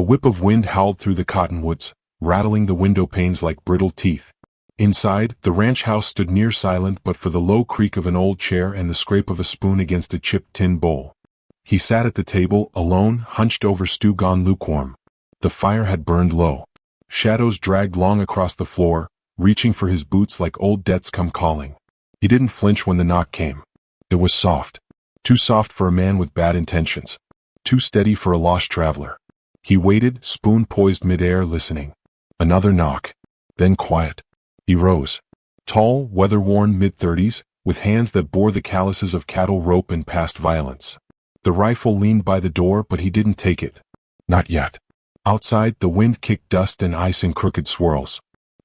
A whip of wind howled through the cottonwoods, rattling the window panes like brittle teeth. Inside, the ranch house stood near silent but for the low creak of an old chair and the scrape of a spoon against a chipped tin bowl. He sat at the table, alone, hunched over stew gone lukewarm. The fire had burned low. Shadows dragged long across the floor, reaching for his boots like old debts come calling. He didn't flinch when the knock came. It was soft. Too soft for a man with bad intentions. Too steady for a lost traveler. He waited, spoon poised midair, listening. Another knock. Then quiet. He rose. Tall, weather-worn mid-30s, with hands that bore the calluses of cattle rope and past violence. The rifle leaned by the door, but he didn't take it. Not yet. Outside, the wind kicked dust and ice in crooked swirls.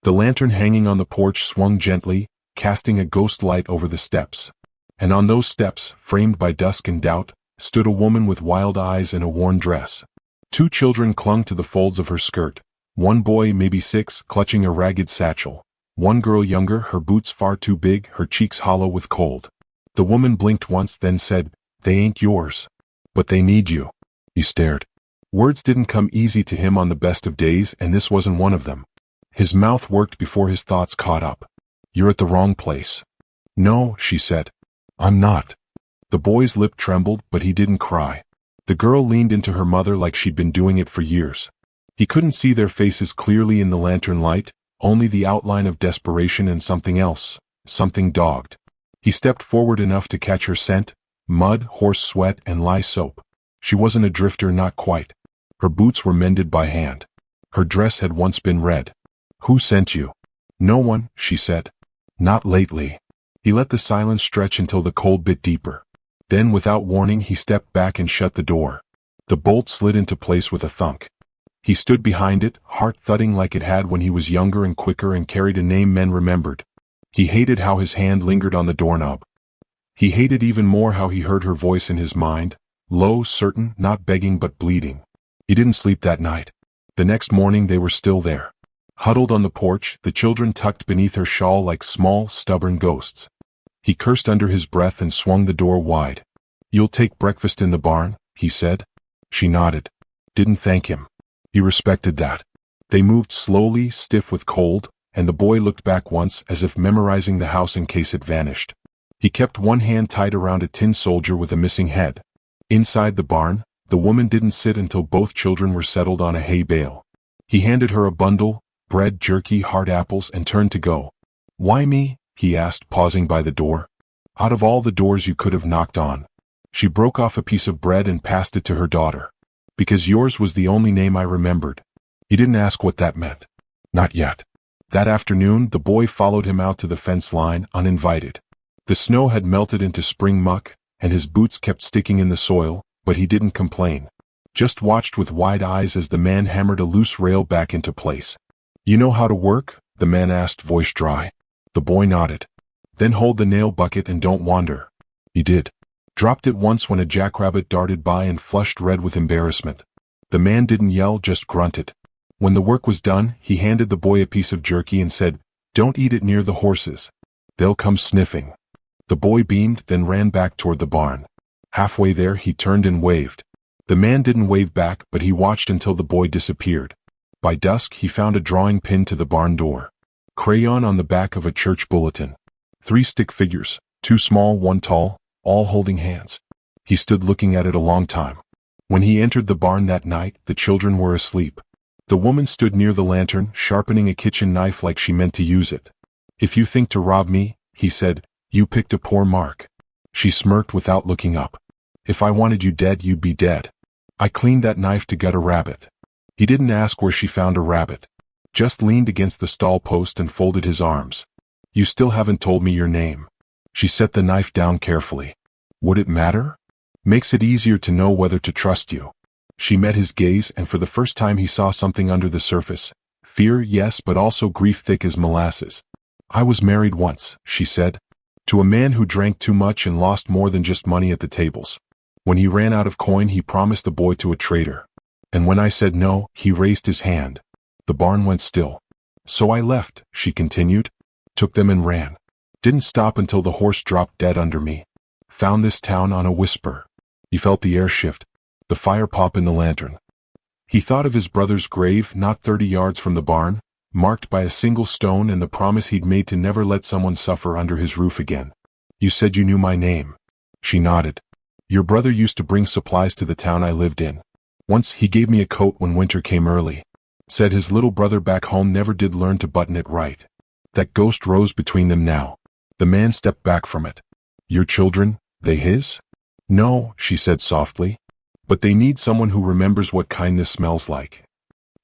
The lantern hanging on the porch swung gently, casting a ghost light over the steps. And on those steps, framed by dusk and doubt, stood a woman with wild eyes in a worn dress. 2 children clung to the folds of her skirt. One boy, maybe 6, clutching a ragged satchel. One girl younger, her boots far too big, her cheeks hollow with cold. The woman blinked once, then said, "They ain't yours. But they need you." He stared. Words didn't come easy to him on the best of days, and this wasn't one of them. His mouth worked before his thoughts caught up. "You're at the wrong place." "No," she said. "I'm not." The boy's lip trembled, but he didn't cry. The girl leaned into her mother like she'd been doing it for years. He couldn't see their faces clearly in the lantern light, only the outline of desperation and something else, something dogged. He stepped forward enough to catch her scent, mud, horse sweat, and lye soap. She wasn't a drifter, not quite. Her boots were mended by hand. Her dress had once been red. "Who sent you?" "No one," she said. "Not lately." He let the silence stretch until the cold bit deeper. Then, without warning, he stepped back and shut the door. The bolt slid into place with a thunk. He stood behind it, heart thudding like it had when he was younger and quicker and carried a name men remembered. He hated how his hand lingered on the doorknob. He hated even more how he heard her voice in his mind, low, certain, not begging but bleeding. He didn't sleep that night. The next morning they were still there. Huddled on the porch, the children tucked beneath her shawl like small, stubborn ghosts. He cursed under his breath and swung the door wide. "You'll take breakfast in the barn?" he said. She nodded. Didn't thank him. He respected that. They moved slowly, stiff with cold, and the boy looked back once as if memorizing the house in case it vanished. He kept one hand tied around a tin soldier with a missing head. Inside the barn, the woman didn't sit until both children were settled on a hay bale. He handed her a bundle, bread, jerky, hard apples, and turned to go. "Why me?" he asked, pausing by the door. "Out of all the doors you could have knocked on." She broke off a piece of bread and passed it to her daughter. "Because yours was the only name I remembered." He didn't ask what that meant. Not yet. That afternoon, the boy followed him out to the fence line, uninvited. The snow had melted into spring muck, and his boots kept sticking in the soil, but he didn't complain. Just watched with wide eyes as the man hammered a loose rail back into place. "You know how to work?" the man asked, voice dry. The boy nodded. "Then hold the nail bucket and don't wander." He did. Dropped it once when a jackrabbit darted by and flushed red with embarrassment. The man didn't yell, just grunted. When the work was done, he handed the boy a piece of jerky and said, "Don't eat it near the horses. They'll come sniffing." The boy beamed, then ran back toward the barn. Halfway there, he turned and waved. The man didn't wave back, but he watched until the boy disappeared. By dusk, he found a drawing pinned to the barn door. Crayon on the back of a church bulletin. 3 stick figures, 2 small, 1 tall, all holding hands. He stood looking at it a long time. When he entered the barn that night, the children were asleep. The woman stood near the lantern, sharpening a kitchen knife like she meant to use it. "If you think to rob me," he said, "you picked a poor mark." She smirked without looking up. "If I wanted you dead, you'd be dead. I cleaned that knife to gut a rabbit." He didn't ask where she found a rabbit. Just leaned against the stall post and folded his arms. "You still haven't told me your name." She set the knife down carefully. "Would it matter? Makes it easier to know whether to trust you." She met his gaze, and for the first time he saw something under the surface. Fear, yes, but also grief thick as molasses. "I was married once," she said. "To a man who drank too much and lost more than just money at the tables. When he ran out of coin, he promised the boy to a trader. And when I said no, he raised his hand." The barn went still. "So I left," she continued. "Took them and ran. Didn't stop until the horse dropped dead under me. Found this town on a whisper." He felt the air shift, the fire pop in the lantern. He thought of his brother's grave not 30 yards from the barn, marked by a single stone and the promise he'd made to never let someone suffer under his roof again. You said you knew my name. She nodded. Your brother used to bring supplies to the town I lived in. Once he gave me a coat when winter came early. Said his little brother back home never did learn to button it right. That ghost rose between them now. The man stepped back from it. Your children, they his? No, she said softly. But they need someone who remembers what kindness smells like.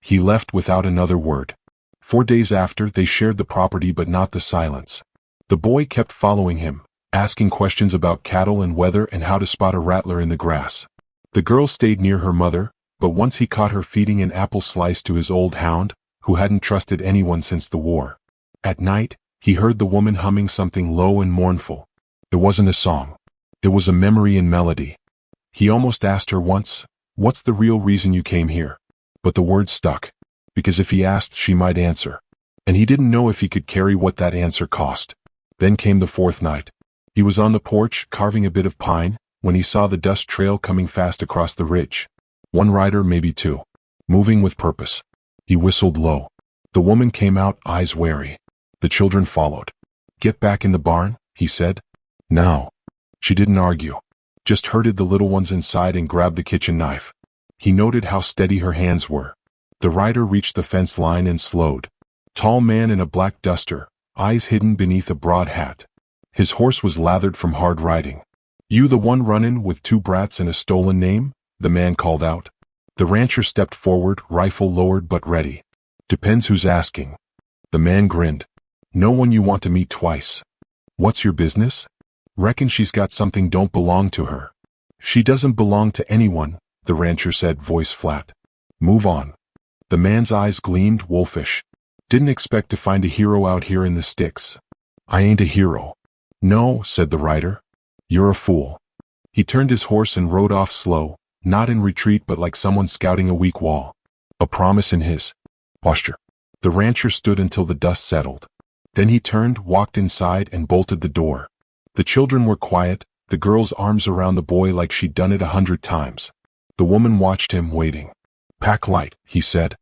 He left without another word. 4 days after, they shared the property but not the silence. The boy kept following him, asking questions about cattle and weather and how to spot a rattler in the grass. The girl stayed near her mother, but once he caught her feeding an apple slice to his old hound, who hadn't trusted anyone since the war. At night, he heard the woman humming something low and mournful. It wasn't a song. It was a memory in melody. He almost asked her once, "What's the real reason you came here?" But the words stuck, because if he asked, she might answer. And he didn't know if he could carry what that answer cost. Then came the 4th night. He was on the porch, carving a bit of pine, when he saw the dust trail coming fast across the ridge. 1 rider, maybe 2. Moving with purpose. He whistled low. The woman came out, eyes wary. The children followed. Get back in the barn, he said. Now. She didn't argue. Just herded the little ones inside and grabbed the kitchen knife. He noted how steady her hands were. The rider reached the fence line and slowed. Tall man in a black duster, eyes hidden beneath a broad hat. His horse was lathered from hard riding. You the one runnin' with 2 brats and a stolen name? The man called out. The rancher stepped forward, rifle lowered but ready. Depends who's asking. The man grinned. No one you want to meet twice. What's your business? Reckon she's got something don't belong to her. She doesn't belong to anyone, the rancher said, voice flat. Move on. The man's eyes gleamed, wolfish. Didn't expect to find a hero out here in the sticks. I ain't a hero. No, said the rider. You're a fool. He turned his horse and rode off slow, not in retreat but like someone scouting a weak wall. A promise in his posture. The rancher stood until the dust settled. Then he turned, walked inside and bolted the door. The children were quiet, the girl's arms around the boy like she'd done it 100 times. The woman watched him, waiting. Pack light, he said.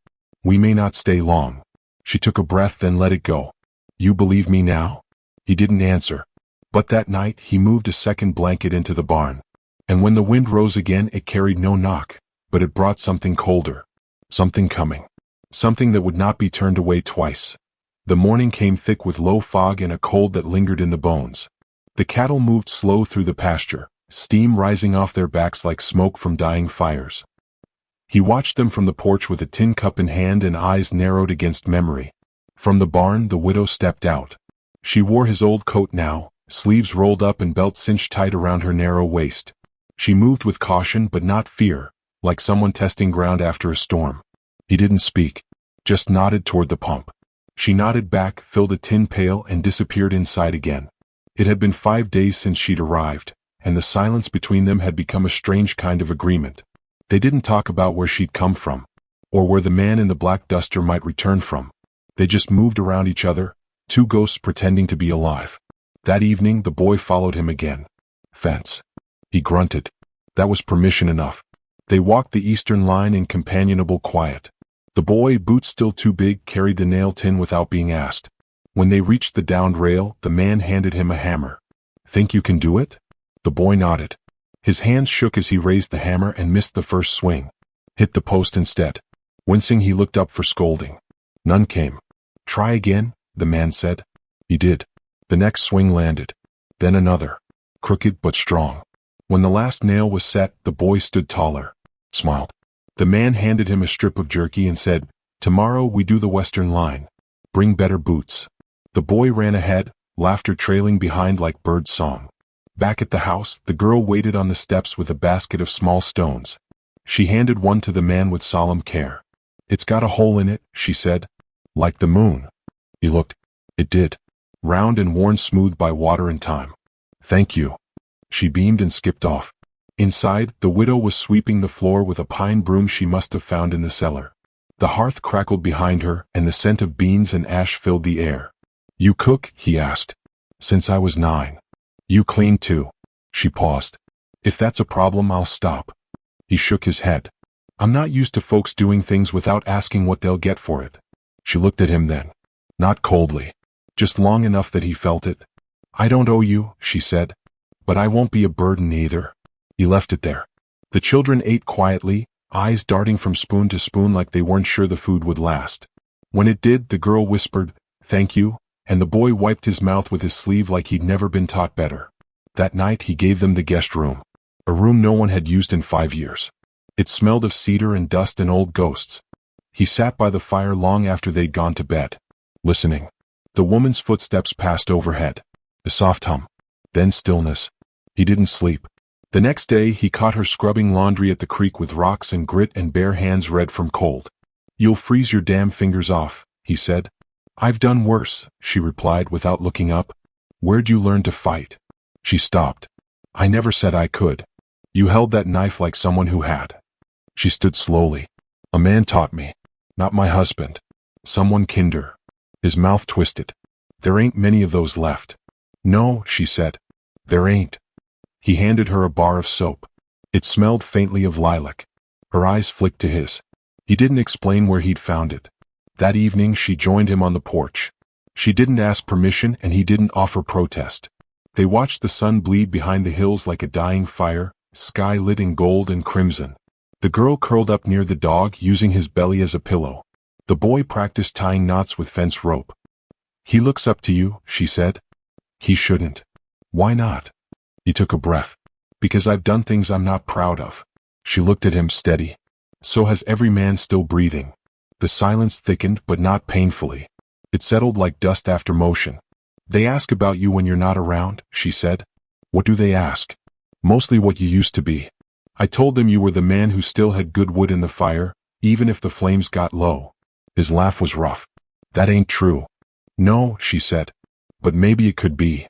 We may not stay long. She took a breath, then let it go. You believe me now? He didn't answer. But that night he moved a second blanket into the barn. And when the wind rose again, it carried no knock, but it brought something colder. Something coming. Something that would not be turned away twice. The morning came thick with low fog and a cold that lingered in the bones. The cattle moved slow through the pasture, steam rising off their backs like smoke from dying fires. He watched them from the porch with a tin cup in hand and eyes narrowed against memory. From the barn, the widow stepped out. She wore his old coat now, sleeves rolled up and belt cinched tight around her narrow waist. She moved with caution but not fear, like someone testing ground after a storm. He didn't speak, just nodded toward the pump. She nodded back, filled a tin pail and disappeared inside again. It had been 5 days since she'd arrived, and the silence between them had become a strange kind of agreement. They didn't talk about where she'd come from, or where the man in the black duster might return from. They just moved around each other, 2 ghosts pretending to be alive. That evening the boy followed him again. Fence. He grunted. That was permission enough. They walked the eastern line in companionable quiet. The boy, boots still too big, carried the nail tin without being asked. When they reached the downed rail, the man handed him a hammer. Think you can do it? The boy nodded. His hands shook as he raised the hammer and missed the first swing. Hit the post instead. Wincing, he looked up for scolding. None came. Try again, the man said. He did. The next swing landed. Then another. Crooked but strong. When the last nail was set, the boy stood taller. Smiled. The man handed him a strip of jerky and said, Tomorrow we do the western line. Bring better boots. The boy ran ahead, laughter trailing behind like bird song. Back at the house, the girl waited on the steps with a basket of small stones. She handed one to the man with solemn care. It's got a hole in it, she said. Like the moon. He looked. It did. Round and worn smooth by water and time. Thank you. She beamed and skipped off. Inside, the widow was sweeping the floor with a pine broom she must have found in the cellar. The hearth crackled behind her, and the scent of beans and ash filled the air. You cook? He asked. Since I was 9. You clean too. She paused. If that's a problem, I'll stop. He shook his head. I'm not used to folks doing things without asking what they'll get for it. She looked at him then. Not coldly. Just long enough that he felt it. I don't owe you, she said. But I won't be a burden either. He left it there. The children ate quietly, eyes darting from spoon to spoon like they weren't sure the food would last. When it did, the girl whispered, "Thank you," and the boy wiped his mouth with his sleeve like he'd never been taught better. That night he gave them the guest room. A room no one had used in 5 years. It smelled of cedar and dust and old ghosts. He sat by the fire long after they'd gone to bed, listening. The woman's footsteps passed overhead. A soft hum. Then stillness. He didn't sleep. The next day he caught her scrubbing laundry at the creek with rocks and grit and bare hands red from cold. "You'll freeze your damn fingers off," he said. "I've done worse," she replied without looking up. "Where'd you learn to fight?" She stopped. "I never said I could. You held that knife like someone who had." She stood slowly. "A man taught me. Not my husband. Someone kinder." His mouth twisted. "There ain't many of those left." "No," she said. "There ain't." He handed her a bar of soap. It smelled faintly of lilac. Her eyes flicked to his. He didn't explain where he'd found it. That evening she joined him on the porch. She didn't ask permission and he didn't offer protest. They watched the sun bleed behind the hills like a dying fire, sky lit in gold and crimson. The girl curled up near the dog, using his belly as a pillow. The boy practiced tying knots with fence rope. "He looks up to you," she said. "He shouldn't." "Why not?" He took a breath. "Because I've done things I'm not proud of." She looked at him steady. "So has every man still breathing." The silence thickened, but not painfully. It settled like dust after motion. "They ask about you when you're not around," she said. "What do they ask?" "Mostly what you used to be." "I told them you were the man who still had good wood in the fire, even if the flames got low." His laugh was rough. "That ain't true." "No," she said. "But maybe it could be."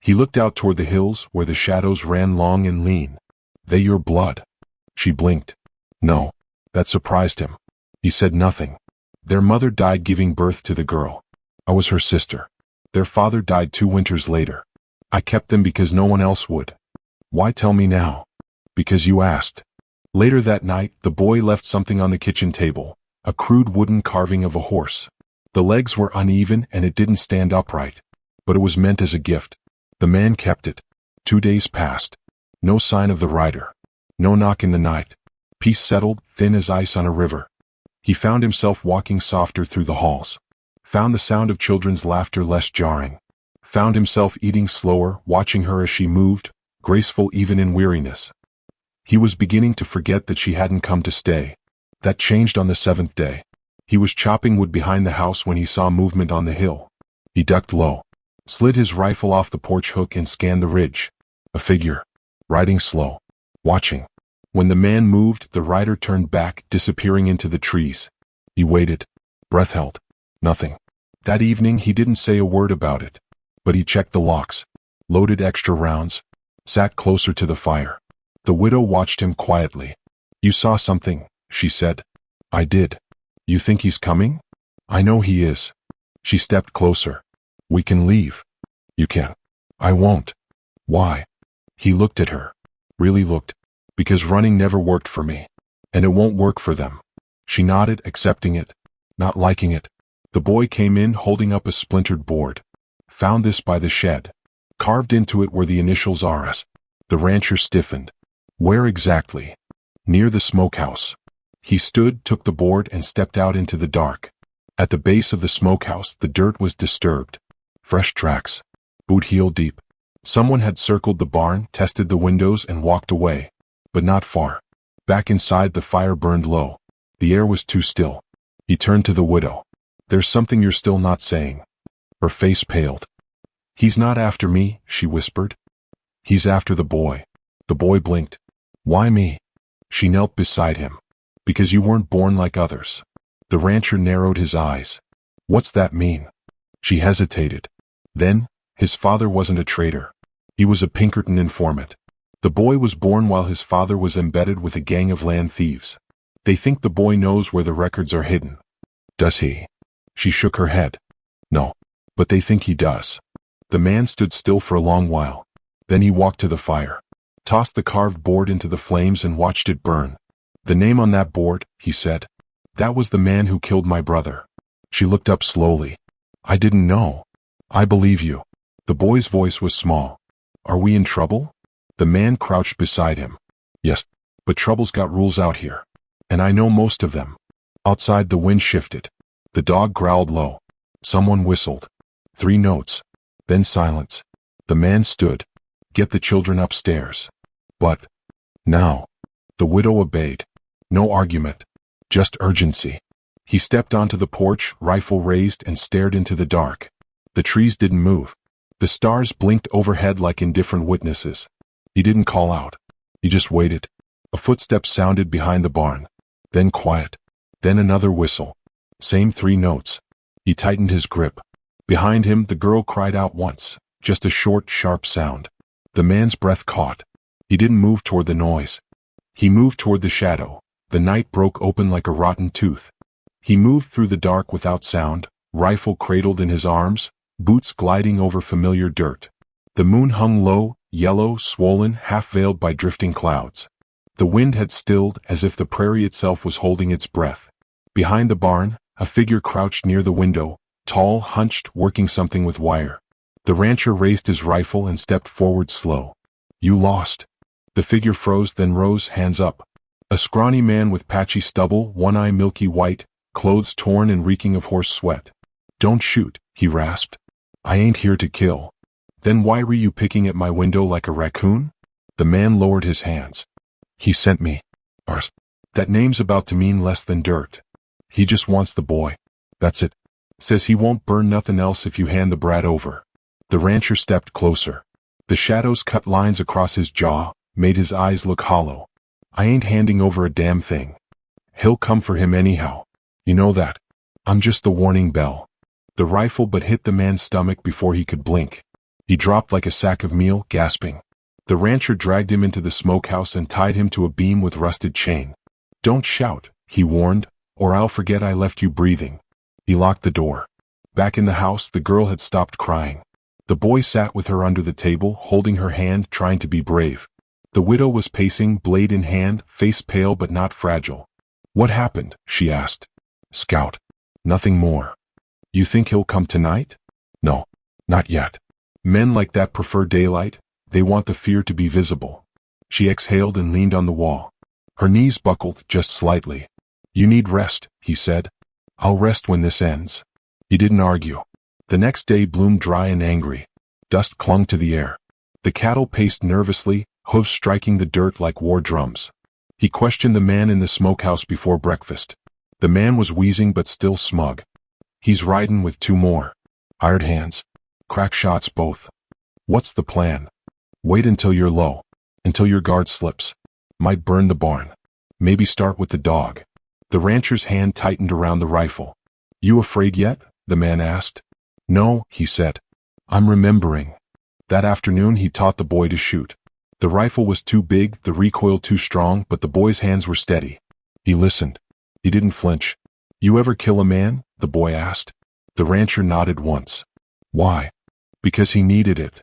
He looked out toward the hills, where the shadows ran long and lean. "They your blood?" She blinked. "No." That surprised him. He said nothing. "Their mother died giving birth to the girl. I was her sister. Their father died 2 winters later. I kept them because no one else would." "Why tell me now?" "Because you asked." Later that night, the boy left something on the kitchen table, a crude wooden carving of a horse. The legs were uneven and it didn't stand upright, but it was meant as a gift. The man kept it. 2 days passed. No sign of the rider. No knock in the night. Peace settled, thin as ice on a river. He found himself walking softer through the halls. Found the sound of children's laughter less jarring. Found himself eating slower, watching her as she moved, graceful even in weariness. He was beginning to forget that she hadn't come to stay. That changed on the 7th day. He was chopping wood behind the house when he saw movement on the hill. He ducked low, slid his rifle off the porch hook and scanned the ridge. A figure, riding slow, watching. When the man moved, the rider turned back, disappearing into the trees. He waited, breath held. Nothing. That evening he didn't say a word about it. But he checked the locks, loaded extra rounds, sat closer to the fire. The widow watched him quietly. "You saw something," she said. "I did." "You think he's coming?" "I know he is." She stepped closer. "We can leave." "You can." "I won't." "Why?" He looked at her. Really looked. "Because running never worked for me. And it won't work for them." She nodded, accepting it, not liking it. The boy came in holding up a splintered board. "Found this by the shed. Carved into it were the initials RS. The rancher stiffened. "Where exactly?" "Near the smokehouse." He stood, took the board, and stepped out into the dark. At the base of the smokehouse, the dirt was disturbed. Fresh tracks. Boot heel deep. Someone had circled the barn, tested the windows, and walked away. But not far. Back inside, the fire burned low. The air was too still. He turned to the widow. "There's something you're still not saying." Her face paled. "He's not after me," she whispered. "He's after the boy." The boy blinked. "Why me?" She knelt beside him. "Because you weren't born like others." The rancher narrowed his eyes. "What's that mean?" She hesitated. Then, his father wasn't a traitor. He was a Pinkerton informant. The boy was born while his father was embedded with a gang of land thieves. They think the boy knows where the records are hidden. "Does he?" She shook her head. "No. But they think he does." The man stood still for a long while. Then he walked to the fire, tossed the carved board into the flames and watched it burn. The name on that board, he said. That was the man who killed my brother. She looked up slowly. I didn't know. I believe you. The boy's voice was small. Are we in trouble? The man crouched beside him. Yes, but trouble's got rules out here. And I know most of them. Outside the wind shifted. The dog growled low. Someone whistled. 3 notes. Then silence. The man stood. Get the children upstairs. But now. The widow obeyed. No argument. Just urgency. He stepped onto the porch, rifle raised, and stared into the dark. The trees didn't move. The stars blinked overhead like indifferent witnesses. He didn't call out. He just waited. A footstep sounded behind the barn. Then quiet. Then another whistle. Same 3 notes. He tightened his grip. Behind him, the girl cried out once. Just a short, sharp sound. The man's breath caught. He didn't move toward the noise. He moved toward the shadow. The night broke open like a rotten tooth. He moved through the dark without sound, rifle cradled in his arms, boots gliding over familiar dirt. The moon hung low, yellow, swollen, half-veiled by drifting clouds. The wind had stilled as if the prairie itself was holding its breath. Behind the barn, a figure crouched near the window, tall, hunched, working something with wire. The rancher raised his rifle and stepped forward slow. You lost. The figure froze, then rose, hands up. A scrawny man with patchy stubble, one eye milky white, clothes torn and reeking of horse sweat. Don't shoot, he rasped. I ain't here to kill. Then why were you picking at my window like a raccoon? The man lowered his hands. He sent me. Ars. That name's about to mean less than dirt. He just wants the boy. That's it. Says he won't burn nothing else if you hand the brat over. The rancher stepped closer. The shadows cut lines across his jaw, made his eyes look hollow. I ain't handing over a damn thing. He'll come for him anyhow. You know that. I'm just the warning bell. The rifle but hit the man's stomach before he could blink. He dropped like a sack of meal, gasping. The rancher dragged him into the smokehouse and tied him to a beam with rusted chain. Don't shout, he warned, or I'll forget I left you breathing. He locked the door. Back in the house, the girl had stopped crying. The boy sat with her under the table, holding her hand, trying to be brave. The widow was pacing, blade in hand, face pale but not fragile. What happened? She asked. Scout. Nothing more. You think he'll come tonight? No, not yet. Men like that prefer daylight. They want the fear to be visible. She exhaled and leaned on the wall. Her knees buckled just slightly. You need rest, he said. I'll rest when this ends. He didn't argue. The next day bloomed dry and angry. Dust clung to the air. The cattle paced nervously, hooves striking the dirt like war drums. He questioned the man in the smokehouse before breakfast. The man was wheezing but still smug. He's riding with 2 more. Hired hands. Crack shots both. What's the plan? Wait until you're low. Until your guard slips. Might burn the barn. Maybe start with the dog. The rancher's hand tightened around the rifle. You afraid yet? The man asked. No, he said. I'm remembering. That afternoon he taught the boy to shoot. The rifle was too big, the recoil too strong, but the boy's hands were steady. He listened. He didn't flinch. You ever kill a man? The boy asked. The rancher nodded once. Why? Because he needed it.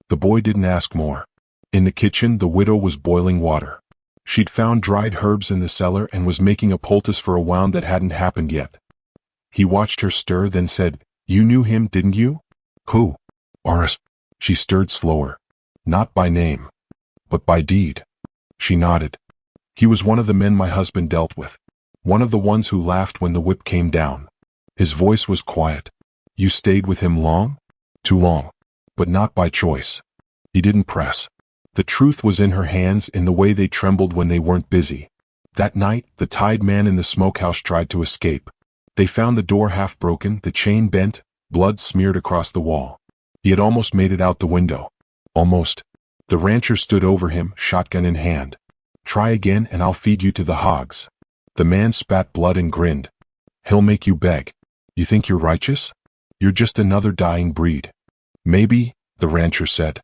The boy didn't ask more. In the kitchen, the widow was boiling water. She'd found dried herbs in the cellar and was making a poultice for a wound that hadn't happened yet. He watched her stir, then said, You knew him, didn't you? Who? Oris. She stirred slower. Not by name, but by deed. She nodded. He was one of the men my husband dealt with. One of the ones who laughed when the whip came down. His voice was quiet. You stayed with him long? Too long. But not by choice. He didn't press. The truth was in her hands, in the way they trembled when they weren't busy. That night, the tied man in the smokehouse tried to escape. They found the door half broken, the chain bent, blood smeared across the wall. He had almost made it out the window. Almost. The rancher stood over him, shotgun in hand. Try again and I'll feed you to the hogs. The man spat blood and grinned. He'll make you beg. You think you're righteous? You're just another dying breed. Maybe, the rancher said.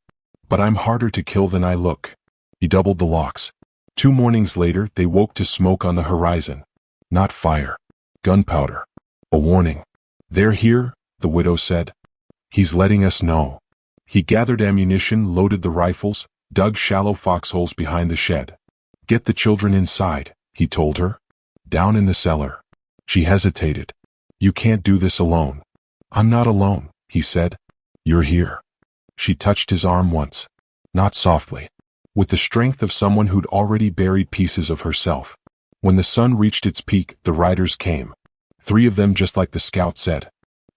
But I'm harder to kill than I look. He doubled the locks. 2 mornings later, they woke to smoke on the horizon. Not fire. Gunpowder. A warning. They're here, the widow said. He's letting us know. He gathered ammunition, loaded the rifles, dug shallow foxholes behind the shed. Get the children inside, he told her. Down in the cellar. She hesitated. You can't do this alone. I'm not alone, he said. You're here. She touched his arm once. Not softly. With the strength of someone who'd already buried pieces of herself. When the sun reached its peak, the riders came. 3 of them just like the scout said.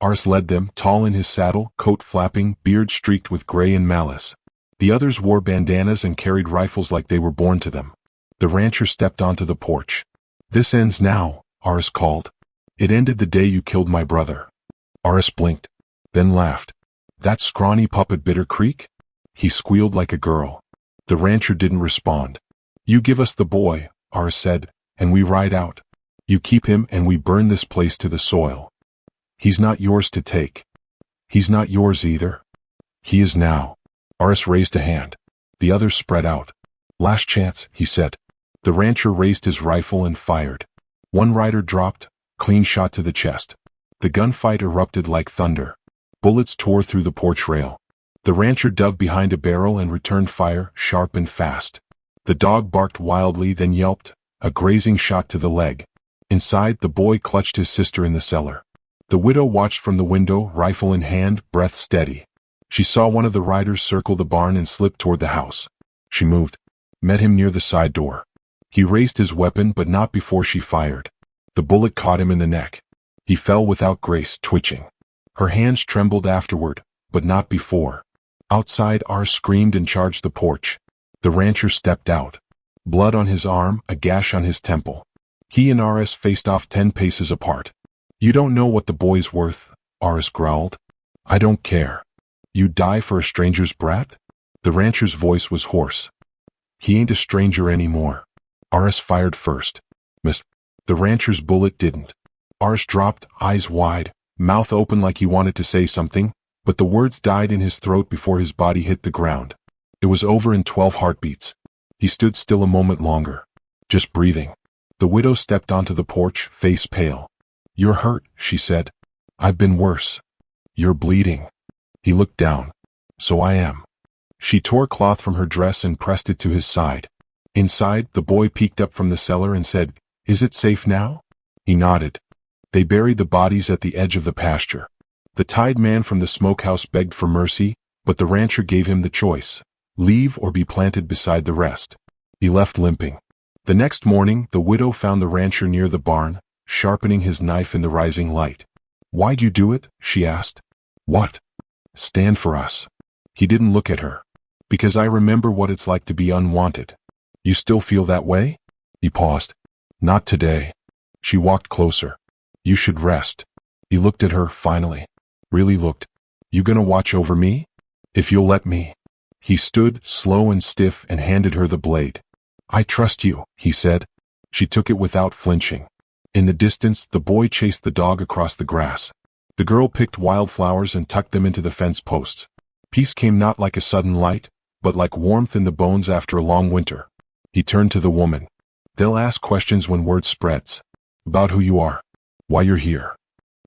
Aris led them, tall in his saddle, coat flapping, beard streaked with gray and malice. The others wore bandanas and carried rifles like they were born to them. The rancher stepped onto the porch. This ends now, Aris called. It ended the day you killed my brother. Aris blinked, then laughed. That scrawny pup at Bitter Creek? He squealed like a girl. The rancher didn't respond. You give us the boy, Aris said, and we ride out. You keep him and we burn this place to the soil. He's not yours to take. He's not yours either. He is now. Aris raised a hand. The others spread out. Last chance, he said. The rancher raised his rifle and fired. One rider dropped, clean shot to the chest. The gunfight erupted like thunder. Bullets tore through the porch rail. The rancher dove behind a barrel and returned fire, sharp and fast. The dog barked wildly, then yelped, a grazing shot to the leg. Inside, the boy clutched his sister in the cellar. The widow watched from the window, rifle in hand, breath steady. She saw one of the riders circle the barn and slip toward the house. She moved, met him near the side door. He raised his weapon, but not before she fired. The bullet caught him in the neck. He fell without grace, twitching. Her hands trembled afterward, but not before. Outside, Aris screamed and charged the porch. The rancher stepped out. Blood on his arm, a gash on his temple. He and Aris faced off 10 paces apart. You don't know what the boy's worth, Aris growled. I don't care. You'd die for a stranger's brat? The rancher's voice was hoarse. He ain't a stranger anymore. Aris fired first. Missed. The rancher's bullet didn't. Aris dropped, eyes wide, mouth open like he wanted to say something, but the words died in his throat before his body hit the ground. It was over in 12 heartbeats. He stood still a moment longer, just breathing. The widow stepped onto the porch, face pale. You're hurt, she said. I've been worse. You're bleeding. He looked down. So I am. She tore cloth from her dress and pressed it to his side. Inside, the boy peeked up from the cellar and said, Is it safe now? He nodded. They buried the bodies at the edge of the pasture. The tied man from the smokehouse begged for mercy, but the rancher gave him the choice. Leave or be planted beside the rest. He left limping. The next morning, the widow found the rancher near the barn, sharpening his knife in the rising light. Why'd you do it? She asked. What? Stand for us. He didn't look at her. Because I remember what it's like to be unwanted. You still feel that way? He paused. Not today. She walked closer. You should rest. He looked at her, finally. Really looked. You gonna watch over me? If you'll let me. He stood, slow and stiff, and handed her the blade. I trust you, he said. She took it without flinching. In the distance, the boy chased the dog across the grass. The girl picked wildflowers and tucked them into the fence posts. Peace came not like a sudden light, but like warmth in the bones after a long winter. He turned to the woman. They'll ask questions when word spreads. About who you are. Why you're here.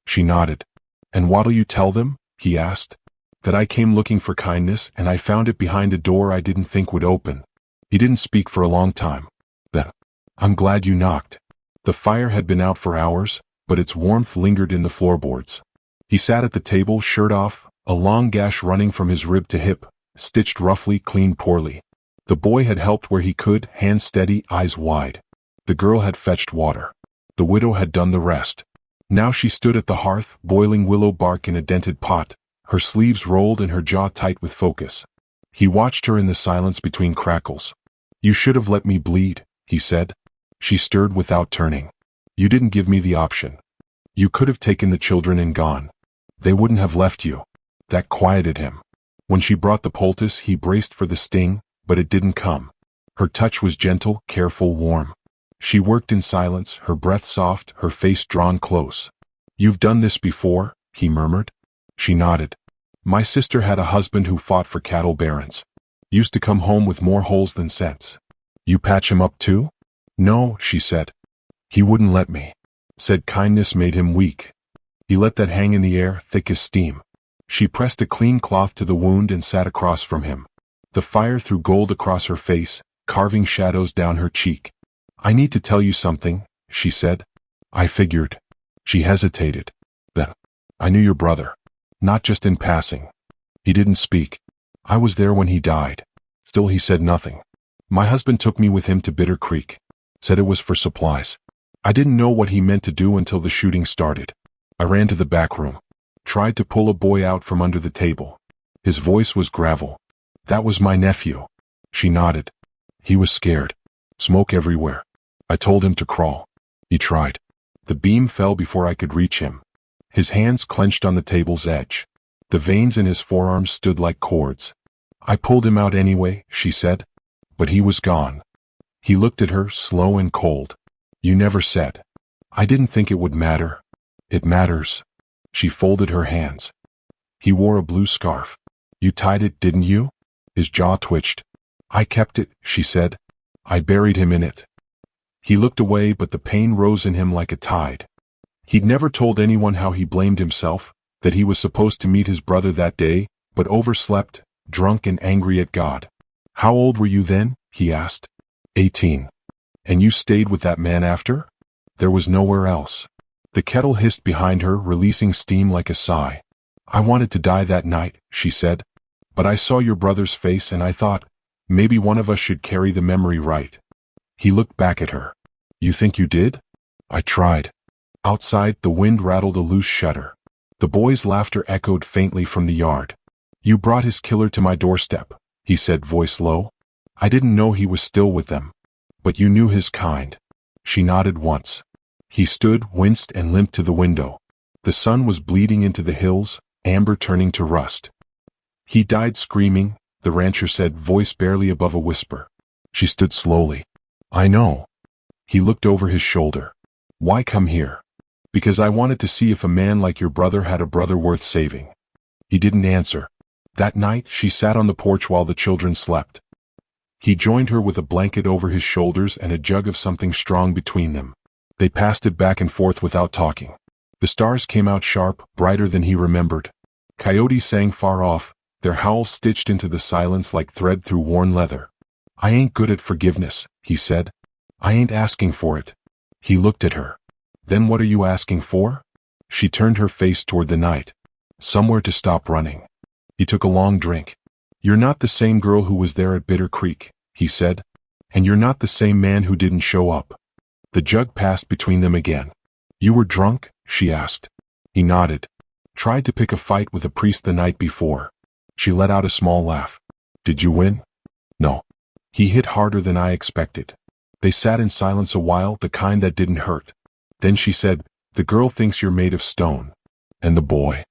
She nodded. And what'll you tell them? He asked. That I came looking for kindness and I found it behind a door I didn't think would open. He didn't speak for a long time. Then, I'm glad you knocked. The fire had been out for hours, but its warmth lingered in the floorboards. He sat at the table, shirt off, a long gash running from his rib to hip, stitched roughly, cleaned poorly. The boy had helped where he could, hands steady, eyes wide. The girl had fetched water. The widow had done the rest. Now she stood at the hearth, boiling willow bark in a dented pot, her sleeves rolled and her jaw tight with focus. He watched her in the silence between crackles. You should have let me bleed, he said. She stirred without turning. You didn't give me the option. You could have taken the children and gone. They wouldn't have left you. That quieted him. When she brought the poultice, he braced for the sting, but it didn't come. Her touch was gentle, careful, warm. She worked in silence, her breath soft, her face drawn close. You've done this before, he murmured. She nodded. My sister had a husband who fought for cattle barons. Used to come home with more holes than sense. You patch him up too? No, she said. He wouldn't let me. Said kindness made him weak. He let that hang in the air, thick as steam. She pressed a clean cloth to the wound and sat across from him. The fire threw gold across her face, carving shadows down her cheek. I need to tell you something, she said. I figured. She hesitated. That. I knew your brother. Not just in passing. He didn't speak. I was there when he died. Still he said nothing. My husband took me with him to Bitter Creek. Said it was for supplies. I didn't know what he meant to do until the shooting started. I ran to the back room. Tried to pull a boy out from under the table. His voice was gravel. That was my nephew. She nodded. He was scared. Smoke everywhere. I told him to crawl. He tried. The beam fell before I could reach him. His hands clenched on the table's edge. The veins in his forearms stood like cords. I pulled him out anyway, she said. But he was gone. He looked at her, slow and cold. You never said. I didn't think it would matter. It matters. She folded her hands. He wore a blue scarf. You tied it, didn't you? His jaw twitched. I kept it, she said. I buried him in it. He looked away, but the pain rose in him like a tide. He'd never told anyone how he blamed himself, that he was supposed to meet his brother that day, but overslept, drunk and angry at God. How old were you then? He asked. 18. And you stayed with that man after? There was nowhere else. The kettle hissed behind her, releasing steam like a sigh. I wanted to die that night, she said. But I saw your brother's face and I thought, maybe one of us should carry the memory right. He looked back at her. You think you did? I tried. Outside, the wind rattled a loose shutter. The boy's laughter echoed faintly from the yard. You brought his killer to my doorstep, he said, voice low. I didn't know he was still with them. But you knew his kind. She nodded once. He stood, winced, and limped to the window. The sun was bleeding into the hills, amber turning to rust. He died screaming, the rancher said, voice barely above a whisper. She stood slowly. I know. He looked over his shoulder. Why come here? Because I wanted to see if a man like your brother had a brother worth saving. He didn't answer. That night, she sat on the porch while the children slept. He joined her with a blanket over his shoulders and a jug of something strong between them. They passed it back and forth without talking. The stars came out sharp, brighter than he remembered. Coyotes sang far off, their howls stitched into the silence like thread through worn leather. I ain't good at forgiveness, he said. I ain't asking for it. He looked at her. Then what are you asking for? She turned her face toward the night. Somewhere to stop running. He took a long drink. You're not the same girl who was there at Bitter Creek, he said. And you're not the same man who didn't show up. The jug passed between them again. You were drunk? She asked. He nodded. Tried to pick a fight with a priest the night before. She let out a small laugh. Did you win? No. He hit harder than I expected. They sat in silence a while, the kind that didn't hurt. Then she said, the girl thinks you're made of stone. And the boy?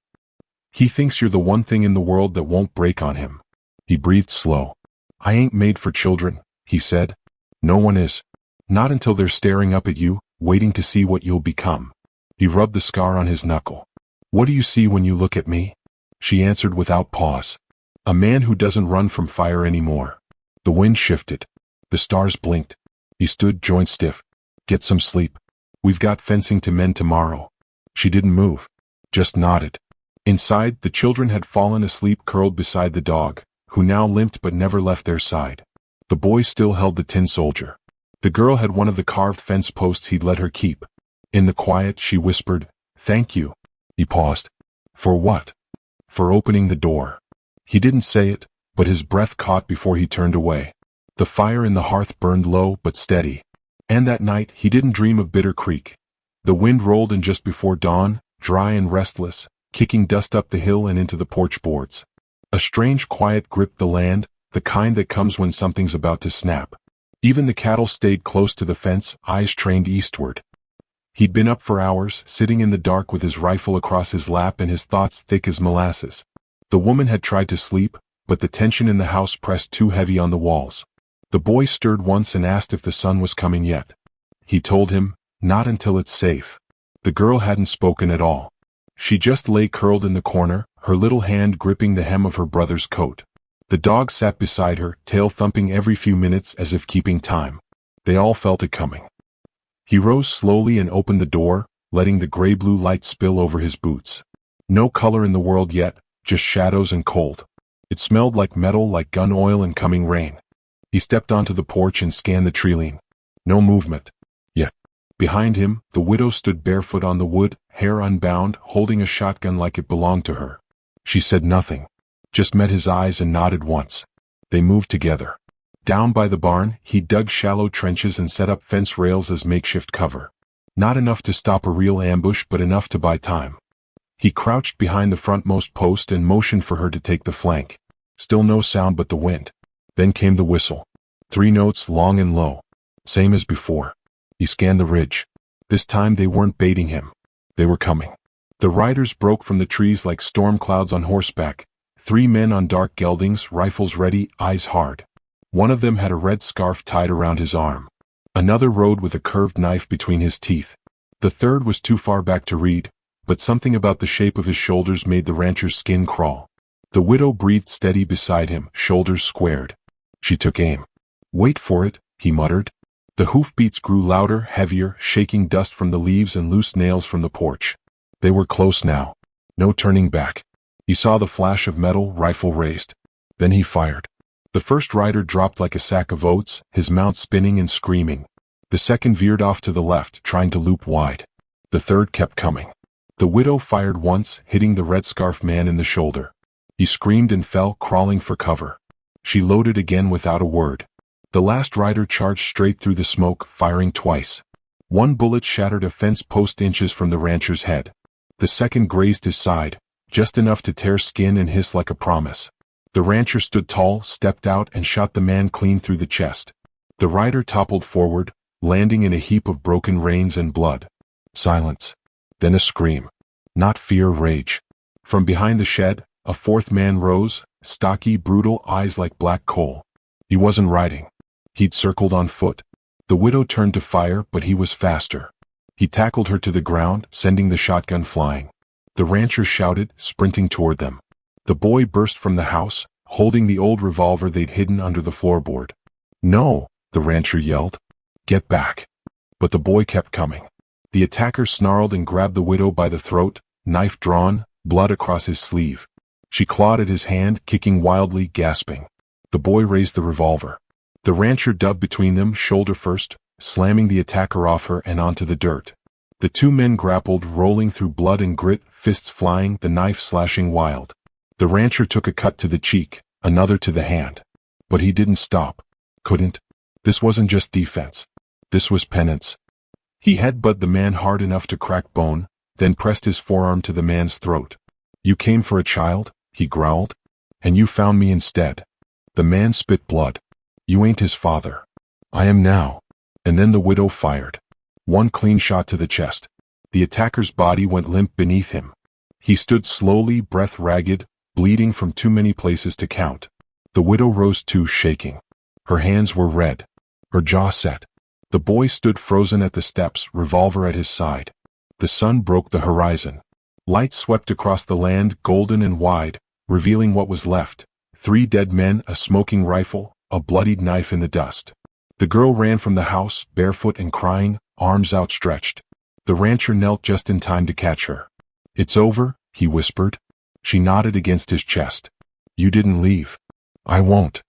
He thinks you're the one thing in the world that won't break on him. He breathed slow. I ain't made for children, he said. No one is. Not until they're staring up at you, waiting to see what you'll become. He rubbed the scar on his knuckle. What do you see when you look at me? She answered without pause. A man who doesn't run from fire anymore. The wind shifted. The stars blinked. He stood, joint stiff. Get some sleep. We've got fencing to mend tomorrow. She didn't move. Just nodded. Inside, the children had fallen asleep curled beside the dog, who now limped but never left their side. The boy still held the tin soldier. The girl had one of the carved fence posts he'd let her keep. In the quiet, she whispered, Thank you. He paused. For what? For opening the door. He didn't say it, but his breath caught before he turned away. The fire in the hearth burned low but steady. And that night, he didn't dream of Bitter Creek. The wind rolled in just before dawn, dry and restless, kicking dust up the hill and into the porch boards. A strange quiet gripped the land, the kind that comes when something's about to snap. Even the cattle stayed close to the fence, eyes trained eastward. He'd been up for hours, sitting in the dark with his rifle across his lap and his thoughts thick as molasses. The woman had tried to sleep, but the tension in the house pressed too heavy on the walls. The boy stirred once and asked if the sun was coming yet. He told him, not until it's safe. The girl hadn't spoken at all. She just lay curled in the corner, her little hand gripping the hem of her brother's coat. The dog sat beside her, tail thumping every few minutes as if keeping time. They all felt it coming. He rose slowly and opened the door, letting the gray-blue light spill over his boots. No color in the world yet, just shadows and cold. It smelled like metal, like gun oil and coming rain. He stepped onto the porch and scanned the treeline. No movement. Yet. Behind him, the widow stood barefoot on the wood, hair unbound, holding a shotgun like it belonged to her. She said nothing. Just met his eyes and nodded once. They moved together. Down by the barn, he dug shallow trenches and set up fence rails as makeshift cover. Not enough to stop a real ambush, but enough to buy time. He crouched behind the frontmost post and motioned for her to take the flank. Still no sound but the wind. Then came the whistle. 3 notes, long and low. Same as before. He scanned the ridge. This time they weren't baiting him. They were coming. The riders broke from the trees like storm clouds on horseback. 3 men on dark geldings, rifles ready, eyes hard. One of them had a red scarf tied around his arm. Another rode with a curved knife between his teeth. The third was too far back to read, but something about the shape of his shoulders made the rancher's skin crawl. The widow breathed steady beside him, shoulders squared. She took aim. "Wait for it," he muttered. The hoofbeats grew louder, heavier, shaking dust from the leaves and loose nails from the porch. They were close now. No turning back. He saw the flash of metal, rifle raised. Then he fired. The first rider dropped like a sack of oats, his mount spinning and screaming. The second veered off to the left, trying to loop wide. The third kept coming. The widow fired once, hitting the red scarf man in the shoulder. He screamed and fell, crawling for cover. She loaded again without a word. The last rider charged straight through the smoke, firing twice. One bullet shattered a fence post inches from the rancher's head. The second grazed his side, just enough to tear skin and hiss like a promise. The rancher stood tall, stepped out, and shot the man clean through the chest. The rider toppled forward, landing in a heap of broken reins and blood. Silence. Then a scream. Not fear, rage. From behind the shed, a fourth man rose, stocky, brutal, eyes like black coal. He wasn't riding. He'd circled on foot. The widow turned to fire, but he was faster. He tackled her to the ground, sending the shotgun flying. The rancher shouted, sprinting toward them. The boy burst from the house, holding the old revolver they'd hidden under the floorboard. "No," the rancher yelled. "Get back." But the boy kept coming. The attacker snarled and grabbed the widow by the throat, knife drawn, blood across his sleeve. She clawed at his hand, kicking wildly, gasping. The boy raised the revolver. The rancher dove between them, shoulder first, slamming the attacker off her and onto the dirt. The 2 men grappled, rolling through blood and grit, fists flying, the knife slashing wild. The rancher took a cut to the cheek, another to the hand. But he didn't stop. Couldn't. This wasn't just defense. This was penance. He headbutted the man hard enough to crack bone, then pressed his forearm to the man's throat. "You came for a child?" he growled. "And you found me instead." The man spit blood. "You ain't his father." "I am now." And then the widow fired. One clean shot to the chest. The attacker's body went limp beneath him. He stood slowly, breath ragged, bleeding from too many places to count. The widow rose too, shaking. Her hands were red. Her jaw set. The boy stood frozen at the steps, revolver at his side. The sun broke the horizon. Light swept across the land, golden and wide, revealing what was left. 3 dead men, a smoking rifle, a bloodied knife in the dust. The girl ran from the house, barefoot and crying, arms outstretched. The rancher knelt just in time to catch her. "It's over," he whispered. She nodded against his chest. "You didn't leave." "I won't."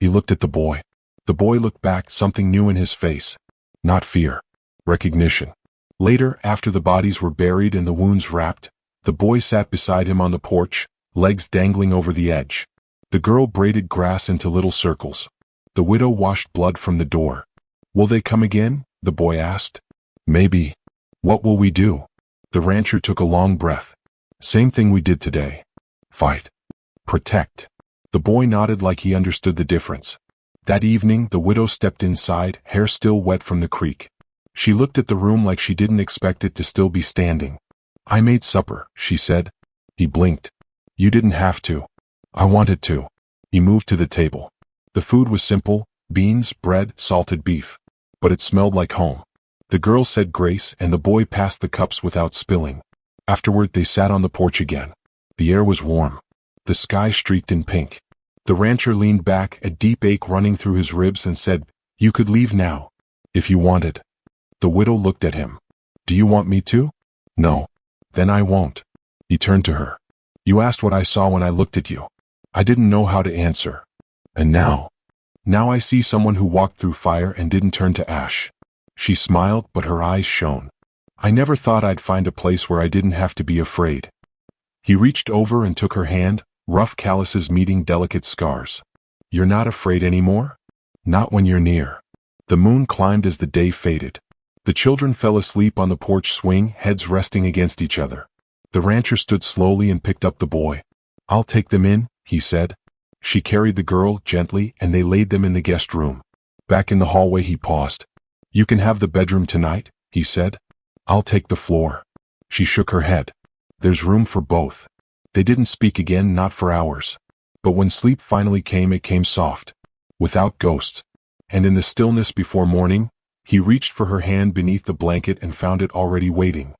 He looked at the boy. The boy looked back, something new in his face. Not fear. Recognition. Later, after the bodies were buried and the wounds wrapped, the boy sat beside him on the porch, legs dangling over the edge. The girl braided grass into little circles. The widow washed blood from the door. "Will they come again?" the boy asked. "Maybe." "What will we do?" The rancher took a long breath. "Same thing we did today. Fight. Protect." The boy nodded like he understood the difference. That evening, the widow stepped inside, hair still wet from the creek. She looked at the room like she didn't expect it to still be standing. "I made supper," she said. He blinked. "You didn't have to." "I wanted to." He moved to the table. The food was simple, beans, bread, salted beef. But it smelled like home. The girl said grace, and the boy passed the cups without spilling. Afterward, they sat on the porch again. The air was warm. The sky streaked in pink. The rancher leaned back, a deep ache running through his ribs, and said, "You could leave now. If you wanted." The widow looked at him. "Do you want me to?" "No." "Then I won't." He turned to her. "You asked what I saw when I looked at you. I didn't know how to answer. And now I see someone who walked through fire and didn't turn to ash. She smiled, but her eyes shone. I never thought I'd find a place where I didn't have to be afraid. He reached over and took her hand, rough calluses meeting delicate scars. You're not afraid anymore? Not when you're near. The moon climbed as the day faded. The children fell asleep on the porch swing, heads resting against each other. The rancher stood slowly and picked up the boy. I'll take them in, he said. She carried the girl gently and they laid them in the guest room. Back in the hallway he paused. You can have the bedroom tonight, he said. I'll take the floor. She shook her head. There's room for both. They didn't speak again, not for hours. But when sleep finally came, it came soft, without ghosts. And in the stillness before morning, he reached for her hand beneath the blanket and found it already waiting.